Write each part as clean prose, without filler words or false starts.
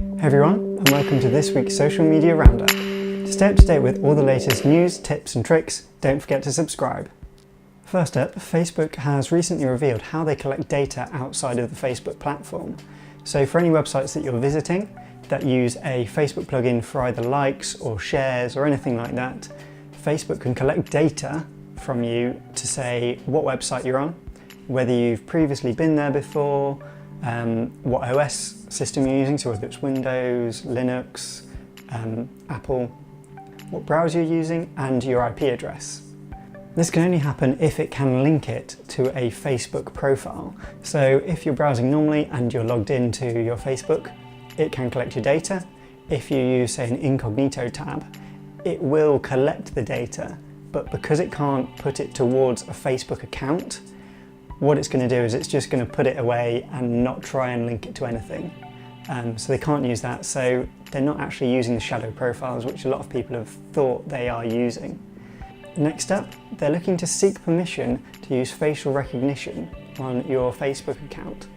Hey everyone, and welcome to this week's Social Media Roundup. To stay up to date with all the latest news, tips and tricks, don't forget to subscribe. First up, Facebook has recently revealed how they collect data outside of the Facebook platform. So for any websites that you're visiting that use a Facebook plugin for either likes or shares or anything like that, Facebook can collect data from you to say what website you're on, whether you've previously been there before, what OS system you're using, so whether it's Windows, Linux, Apple, what browser you're using, and your IP address. This can only happen if it can link it to a Facebook profile. So if you're browsing normally and you're logged into your Facebook, it can collect your data. If you use, say, an incognito tab, it will collect the data, but because it can't put it towards a Facebook account, what it's going to do is it's just going to put it away and not try and link it to anything. So they can't use that, so they're not actually using the shadow profiles, which a lot of people have thought they are using. Next up, they're looking to seek permission to use facial recognition on your Facebook account.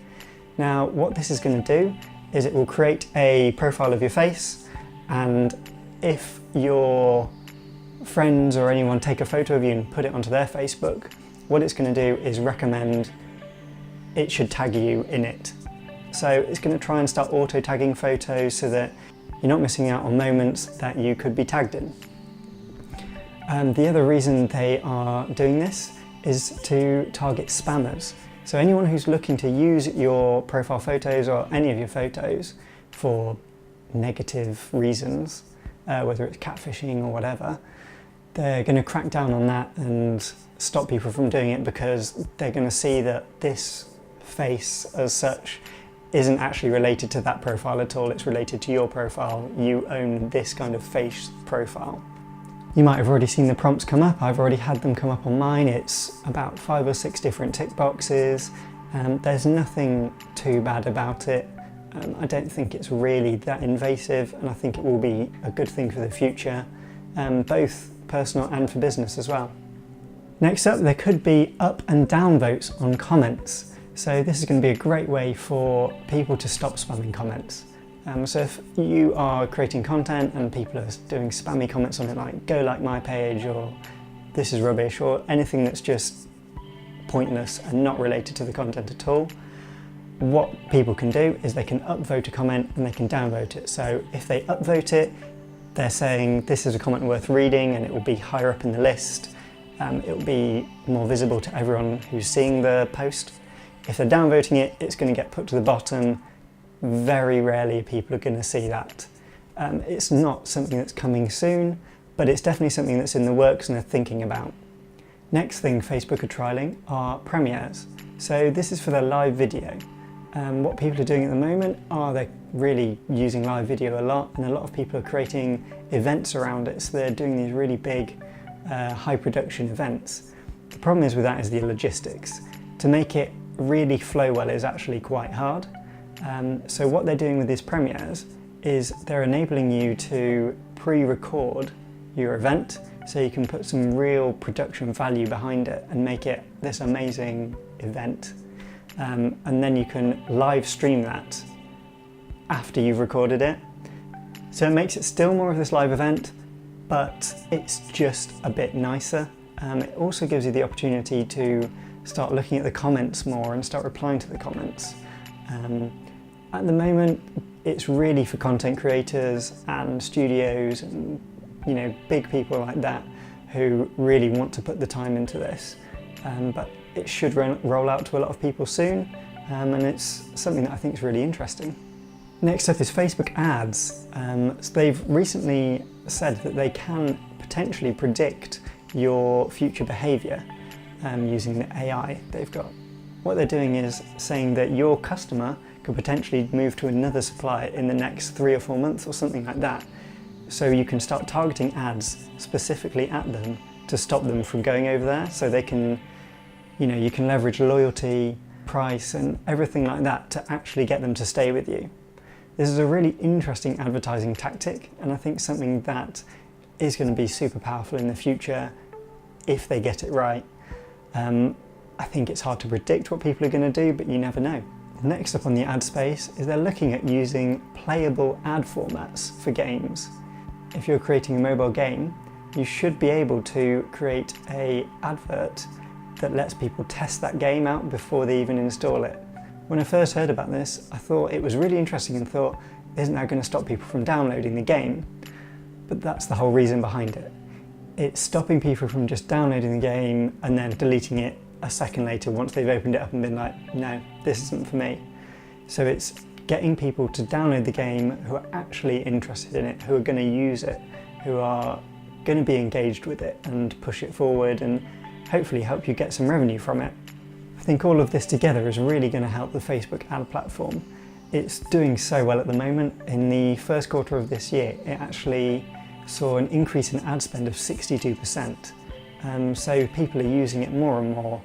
Now, what this is going to do is it will create a profile of your face, and if your friends or anyone take a photo of you and put it onto their Facebook, what it's going to do is recommend it should tag you in it. So it's going to try and start auto-tagging photos so that you're not missing out on moments that you could be tagged in. And the other reason they are doing this is to target spammers. So anyone who's looking to use your profile photos or any of your photos for negative reasons, whether it's catfishing or whatever, they're going to crack down on that and stop people from doing it, because they're going to see that this face as such isn't actually related to that profile at all. It's related to your profile. You own this kind of face profile. You might have already seen the prompts come up. I've already had them come up on mine. It's about 5 or 6 different tick boxes. There's nothing too bad about it. I don't think it's really that invasive, and I think it will be a good thing for the future, both personal and for business as well. Next up, there could be up and down votes on comments. So this is going to be a great way for people to stop spamming comments. So if you are creating content and people are doing spammy comments on it, like "go like my page" or "this is rubbish" or anything that's just pointless and not related to the content at all, what people can do is they can upvote a comment and they can downvote it. So if they upvote it, they're saying this is a comment worth reading, and it will be higher up in the list. It will be more visible to everyone who's seeing the post. If they're downvoting it, it's going to get put to the bottom. Very rarely people are going to see that. It's not something that's coming soon, but it's definitely something that's in the works and they're thinking about. Next thing Facebook are trialling are premieres. So this is for their live video. What people are doing at the moment are they're really using live video a lot, and a lot of people are creating events around it. So they're doing these really big high production events. The problem is with that is the logistics. To make it really flow well is actually quite hard. So what they're doing with these premieres is they're enabling you to pre-record your event, so you can put some real production value behind it and make it this amazing event. And then you can live stream that after you've recorded it. So it makes it still more of this live event, but it's just a bit nicer. It also gives you the opportunity to start looking at the comments more and start replying to the comments. At the moment, it's really for content creators and studios and big people like that who really want to put the time into this. But it should roll out to a lot of people soon, and it's something that I think is really interesting. Next up is Facebook ads. So they've recently said that they can potentially predict your future behaviour using the AI they've got. What they're doing is saying that your customer could potentially move to another supplier in the next 3 or 4 months or something like that. So you can start targeting ads specifically at them to stop them from going over there, so they can, you can leverage loyalty, price and everything like that to actually get them to stay with you. This is a really interesting advertising tactic, and I think something that is going to be super powerful in the future if they get it right. I think it's hard to predict what people are going to do, but you never know. Next up on the ad space is they're looking at using playable ad formats for games. If you're creating a mobile game, you should be able to create an advert that lets people test that game out before they even install it. When I first heard about this, I thought it was really interesting and thought, isn't that going to stop people from downloading the game? But that's the whole reason behind it. It's stopping people from just downloading the game and then deleting it a second later once they've opened it up and been like, no, this isn't for me. So it's getting people to download the game who are actually interested in it, who are going to use it, who are going to be engaged with it and push it forward and hopefully help you get some revenue from it. I think all of this together is really going to help the Facebook ad platform. It's doing so well at the moment. In the first quarter of this year, it actually saw an increase in ad spend of 62%. So people are using it more and more,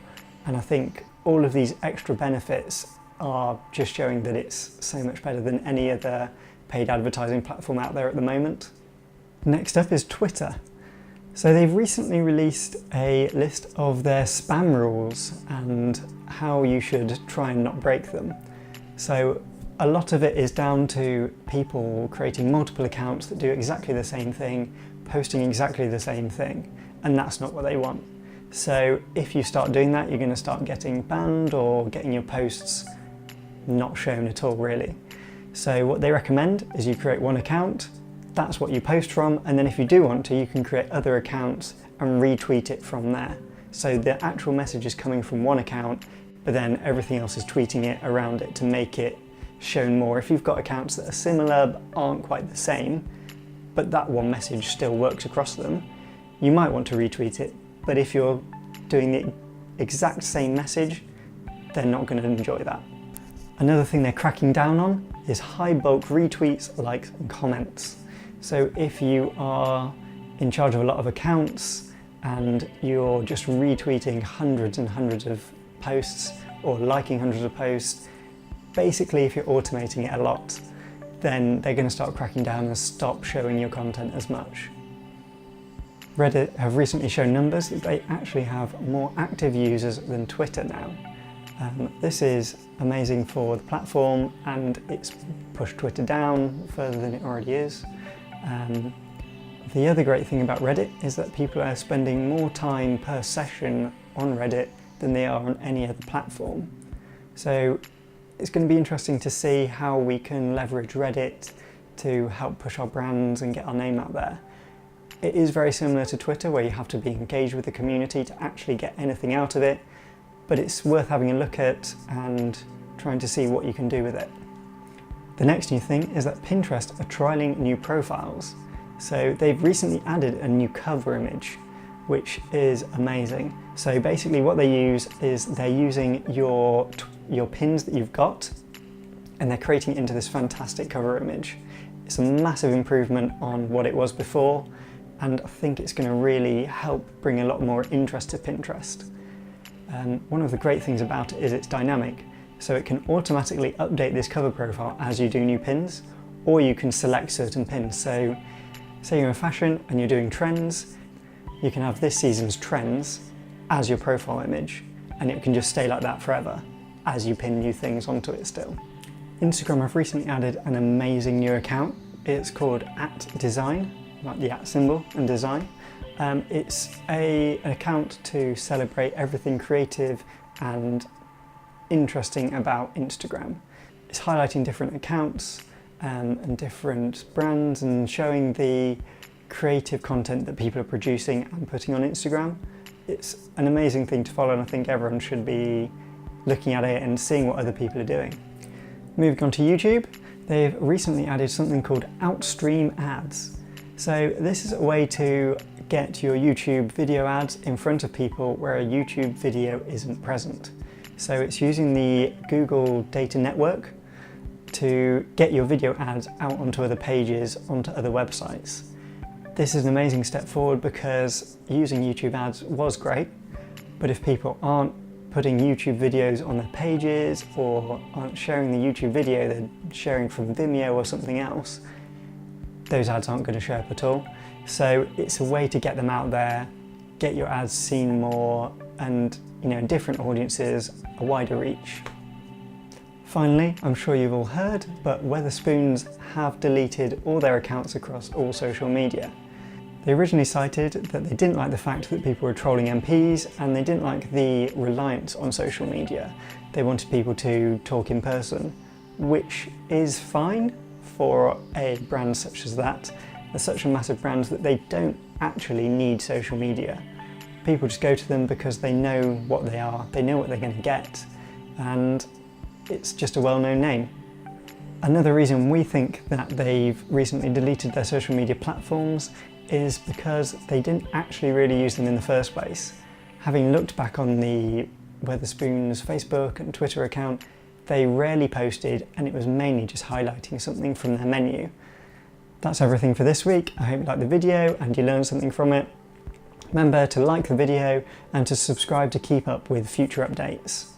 and I think all of these extra benefits are just showing that it's so much better than any other paid advertising platform out there at the moment. Next up is Twitter. So they've recently released a list of their spam rules and how you should try and not break them. So a lot of it is down to people creating multiple accounts that do exactly the same thing, posting exactly the same thing, and that's not what they want. So if you start doing that, you're going to start getting banned or getting your posts not shown at all, really. So what they recommend is you create one account, that's what you post from, and then if you do want to, you can create other accounts and retweet it from there. So the actual message is coming from one account, but then everything else is tweeting it around it to make it shown more. If you've got accounts that are similar but aren't quite the same, but that one message still works across them, you might want to retweet it. But if you're doing the exact same message, they're not going to enjoy that. Another thing they're cracking down on is high bulk retweets, likes and comments. So if you are in charge of a lot of accounts and you're just retweeting hundreds and hundreds of posts or liking hundreds of posts, basically if you're automating it a lot, then they're going to start cracking down and stop showing your content as much. Reddit have recently shown numbers that they actually have more active users than Twitter now. This is amazing for the platform, and it's pushed Twitter down further than it already is. The other great thing about Reddit is that people are spending more time per session on Reddit than they are on any other platform. So it's going to be interesting to see how we can leverage Reddit to help push our brands and get our name out there. It is very similar to Twitter, where you have to be engaged with the community to actually get anything out of it, but it's worth having a look at and trying to see what you can do with it. The next new thing is that Pinterest are trialing new profiles. So they've recently added a new cover image, which is amazing. So basically what they use is they're using your pins that you've got, and they're creating it into this fantastic cover image. It's a massive improvement on what it was before, and I think it's going to really help bring a lot more interest to Pinterest. One of the great things about it is it's dynamic, so it can automatically update this cover profile as you do new pins, or you can select certain pins. So say you're in fashion and you're doing trends, you can have this season's trends as your profile image, and it can just stay like that forever as you pin new things onto it still. Instagram have recently added an amazing new account. It's called @design, like the @ symbol and design. It's an account to celebrate everything creative and interesting about Instagram. It's highlighting different accounts and different brands and showing the creative content that people are producing and putting on Instagram. It's an amazing thing to follow, and I think everyone should be looking at it and seeing what other people are doing. Moving on to YouTube, they've recently added something called Outstream ads. So this is a way to get your YouTube video ads in front of people where a YouTube video isn't present. So it's using the Google data network to get your video ads out onto other pages, onto other websites. This is an amazing step forward because using YouTube ads was great, but if people aren't putting YouTube videos on their pages or aren't sharing the YouTube video, they're sharing from Vimeo or something else, those ads aren't going to show up at all. So it's a way to get them out there, get your ads seen more, and different audiences, a wider reach. Finally, I'm sure you've all heard, but Weatherspoons have deleted all their accounts across all social media. They originally cited that they didn't like the fact that people were trolling MPs and they didn't like the reliance on social media. They wanted people to talk in person, which is fine for a brand such as that. They're such a massive brand that they don't actually need social media. People just go to them because they know what they are, they know what they're going to get, and it's just a well-known name. Another reason we think that they've recently deleted their social media platforms is because they didn't actually really use them in the first place. Having looked back on the Weatherspoons Facebook and Twitter account, they rarely posted, and it was mainly just highlighting something from their menu. That's everything for this week. I hope you liked the video and you learned something from it. Remember to like the video and to subscribe to keep up with future updates.